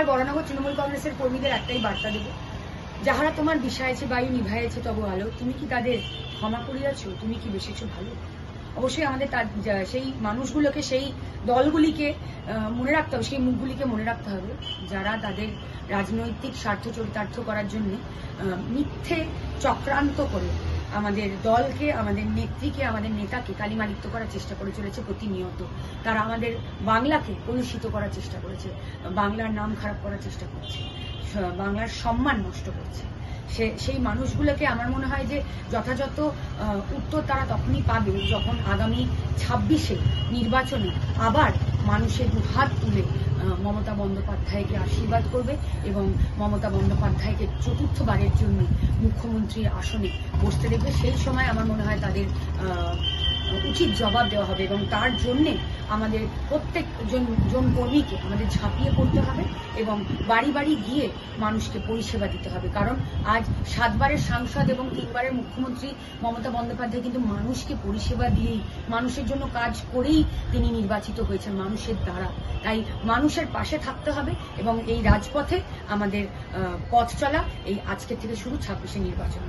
বরানগর তৃণমূল কংগ্রেসের কর্মীদের একটাই বার্তা দেব, যাহারা তোমার বিষায়েছে বায়ু নিভাইয়েছে তবু আলো, তুমি কি তাদের ক্ষমা করিয়াছ? তুমি কি বেসেছ ভালো? অবশ্যই আমাদের সেই মানুষগুলোকে, সেই দলগুলিকে মনে রাখতে হবে, সেই মুখগুলিকে মনে রাখতে হবে যারা তাদের রাজনৈতিক স্বার্থ চরিতার্থ করার জন্য মিথ্যে চক্রান্ত করে আমাদের দলকে, আমাদের নেত্রীকে, আমাদের নেতাকে কালিমালিপ্ত করার চেষ্টা করে চলেছে প্রতিনিয়ত। তারা আমাদের বাংলাকে কলুষিত করার চেষ্টা করেছে, বাংলার নাম খারাপ করার চেষ্টা করছে, বাংলার সম্মান নষ্ট করছে। সেই মানুষগুলোকে আমার মনে হয় যে যথাযথ উত্তর তারা তখনই পাবে যখন আগামী 26-এ নির্বাচনে আবার মানুষের দুহাত তুলে মমতা বন্দ্যোপাধ্যায়কে আশীর্বাদ করবে এবং মমতা বন্দ্যোপাধ্যায়কে চতুর্থবারের জন্য মুখ্যমন্ত্রীর আসনে বসতে দেবে। সেই সময় আমার মনে হয় তাদের উচিত জবাব দেওয়া হবে এবং তার জন্যে আমাদের প্রত্যেকজন কর্মীকে আমাদের ঝাঁপিয়ে পড়তে হবে এবং বাড়ি বাড়ি গিয়ে মানুষকে পরিষেবা দিতে হবে। কারণ আজ 7 বারের সাংসদ এবং 3 বারের মুখ্যমন্ত্রী মমতা বন্দ্যোপাধ্যায় কিন্তু মানুষকে পরিষেবা দিয়েই, মানুষের জন্য কাজ করেই তিনি নির্বাচিত হয়েছেন মানুষের দ্বারা। তাই মানুষের পাশে থাকতে হবে এবং এই রাজপথে আমাদের পথ চলা এই আজকের থেকে শুরু 26-এ নির্বাচন।